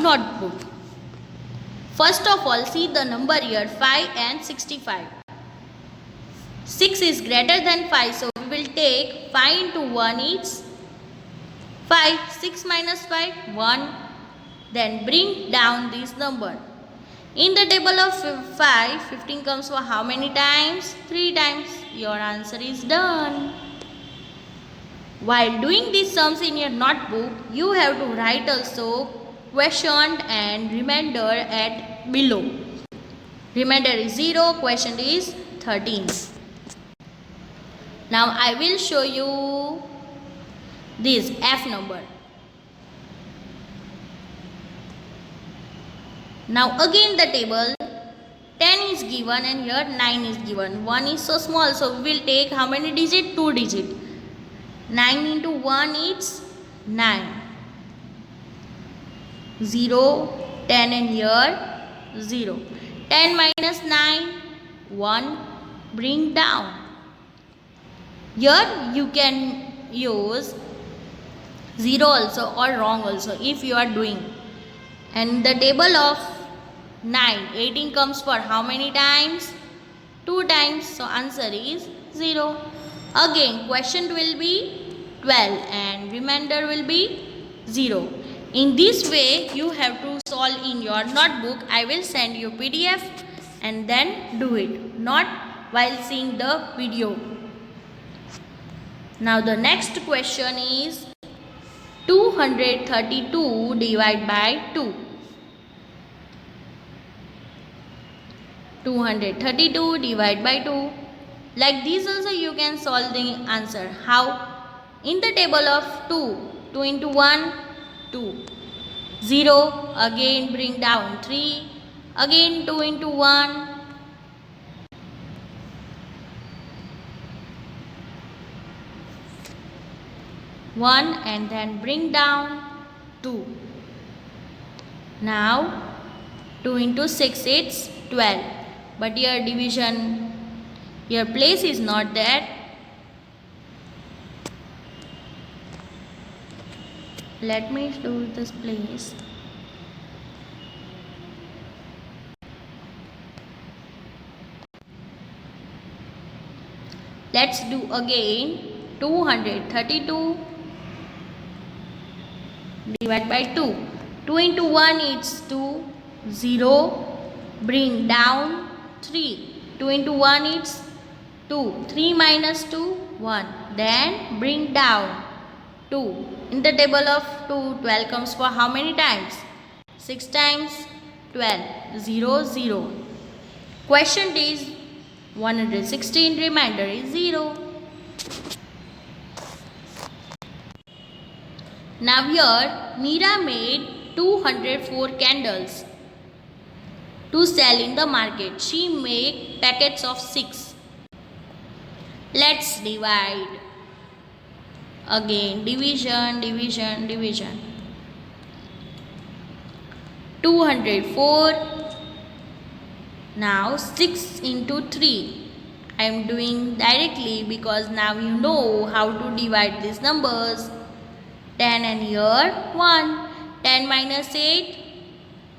notebook. First of all, see the number here 5 and 65. 6 is greater than 5, so we will take 5 into 1 is 5. 6 minus 5, 1. Then bring down this number. In the table of 5, 15 comes for how many times? 3 times. Your answer is done. While doing these sums in your notebook, you have to write also quotient and remainder at below. Remainder is 0, quotient is 13. Now I will show you this F number. Now again the table 10 is given and here 9 is given. 1 is so small, so we will take how many digit? 2 digit. 9 into 1 is 9. 0, 10 and here 0. 10 minus 9, 1. Bring down. Here you can use 0 also or wrong also if you are doing. And the table of 9, 18 comes for how many times? 2 times. So answer is 0. Again quotient will be 12 and remainder will be 0. In this way you have to solve in your notebook. I will send you PDF and then do it, not while seeing the video. Now the next question is 232 divided by 2. 232 divided by 2. Like this also you can solve the answer. How? In the table of 2, 2 into 1, 2. 0, again bring down 3. Again 2 into 1. 1 and then bring down 2. Now 2 into 6 it's 12. But your division, your place is not there. Let me do this place. Let's do again 232 divided by 2. 2 into 1 is 2. 0. Bring down 3. 2 into 1 is 2. 3 minus 2, 1. Then bring down 2. In the table of 2, 12 comes for how many times? 6 times 12. 0, 0. Quotient is 116. Remainder is 0. Now here Meera made 204 candles to sell in the market. She made packets of 6. Let's divide. Again division, division, division. 204. Now 6 into 3. I am doing directly because now you know how to divide these numbers. 10 and here 1. 10 minus 8,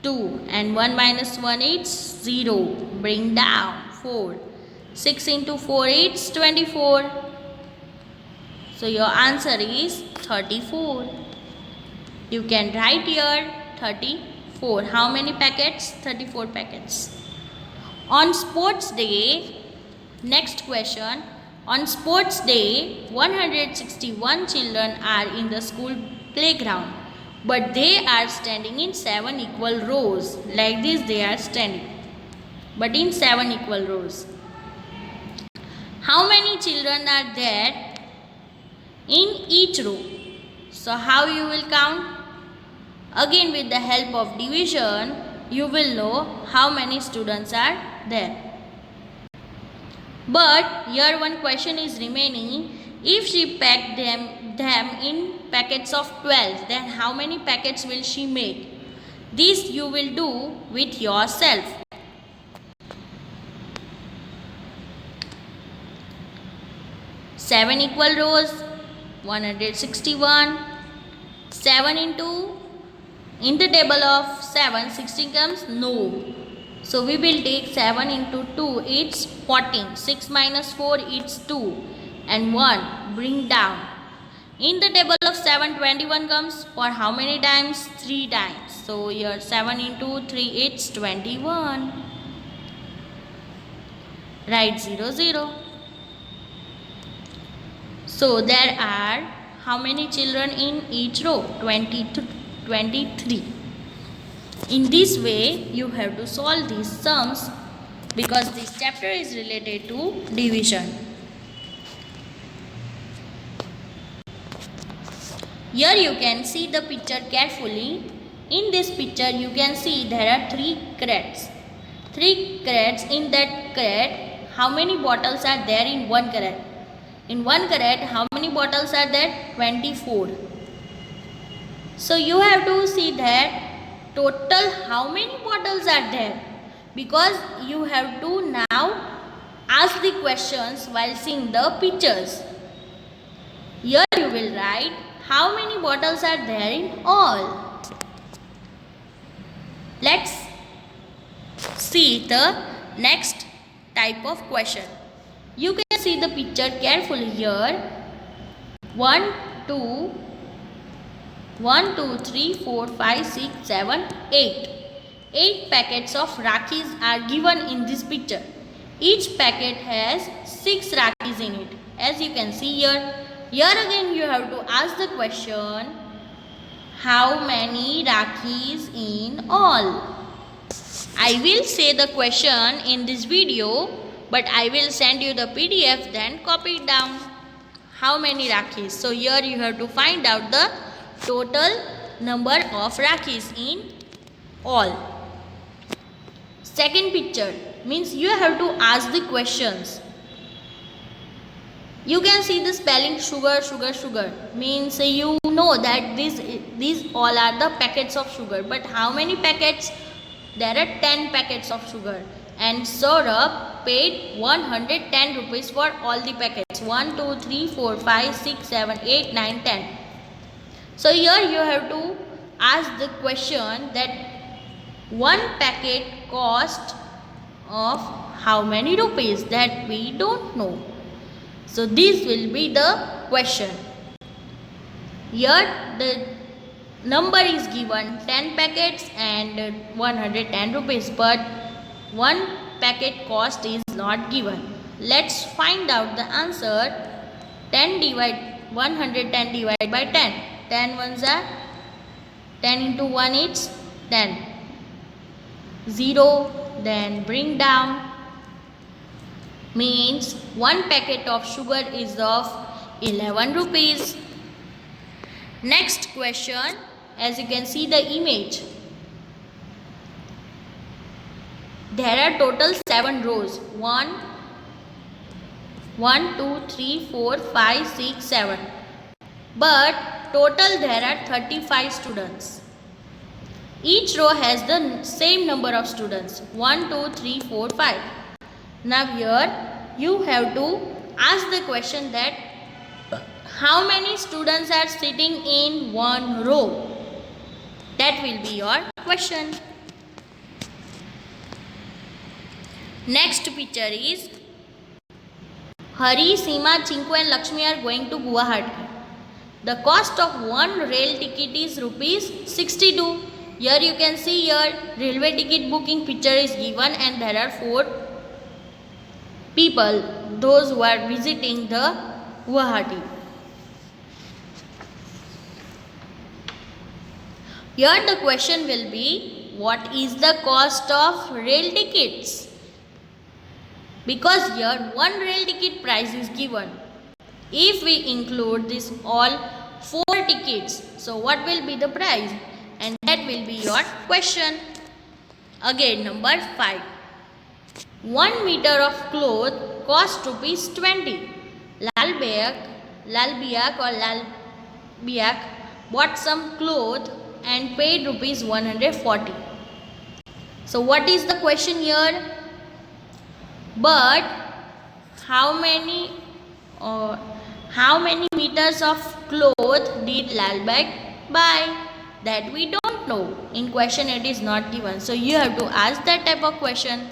2. And 1 minus 1 is 0. Bring down 4. 6 into 4 is 24. So your answer is 34. You can write here 34. How many packets? 34 packets. On sports day, next question. On sports day, 161 children are in the school playground, but they are standing in 7 equal rows. Like this they are standing, but in 7 equal rows. How many children are there in each row? So how you will count? Again with the help of division, you will know how many students are there. But here one question is remaining. If she packed them in packets of 12, then how many packets will she make? This you will do with yourself. Seven equal rows, 161. 7 into In the table of 7, 16 comes? No. So we will take 7 into 2, it's 14. 6 minus 4, it's 2. And 1, bring down. In the table of 7, 21 comes for how many times? 3 times. So here 7 into 3, it's 21. Write 0, 0. So there are how many children in each row? 23. In this way, you have to solve these sums because this chapter is related to division. Here you can see the picture carefully. In this picture, you can see there are 3 crates. 3 crates. In that crate, how many bottles are there in one crate? In one crate, how many bottles are there? 24. So you have to see that total how many bottles are there, because you have to now ask the questions while seeing the pictures. Here you will write how many bottles are there in all. Let's see the next type of question. You can see the picture carefully here. 1, 2, 3, 4, 5, 6, 7, 8. 8 packets of Rakhis are given in this picture. Each packet has 6 Rakhis in it. As you can see here. Here again you have to ask the question, how many Rakhis in all? I will say the question in this video, but I will send you the PDF, then copy it down. How many Rakhis? So here you have to find out the total number of Rakhis in all. Second picture means you have to ask the questions. You can see the spelling sugar, sugar, sugar. Means you know that these all are the packets of sugar. But how many packets? There are 10 packets of sugar. And Saurabh paid 110 rupees for all the packets. 1, 2, 3, 4, 5, 6, 7, 8, 9, 10. So here you have to ask the question that one packet cost of how many rupees, that we don't know. So this will be the question. Here the number is given 10 packets and 110 rupees, but one packet cost is not given. Let's find out the answer. 110 divided by 10. 10 ones are 10 into 1 is 10. 0, then bring down, means one packet of sugar is of 11 rupees. Next question, as you can see the image, there are total 7 rows. 1, 2, 3, 4, 5, 6, 7. But total there are 35 students. Each row has the same number of students. 1, 2, 3, 4, 5. Now here you have to ask the question that how many students are sitting in one row. That will be your question. Next picture is Hari, Seema, Chinku and Lakshmi are going to Guwahati. The cost of one rail ticket is rupees 62. Here you can see here railway ticket booking picture is given and there are 4 people, those who are visiting the Guwahati. Here the question will be, what is the cost of rail tickets? Because here one rail ticket price is given. If we include this all 4 tickets, so what will be the price? And that will be your question. Again number 5. 1 meter of cloth cost rupees 20. Lal Biak or Lal Biak bought some cloth and paid rupees 140. So what is the question here? But how many meters of cloth did Lal Biak buy? That we don't don't know. In question it is not given. So you have to ask that type of question.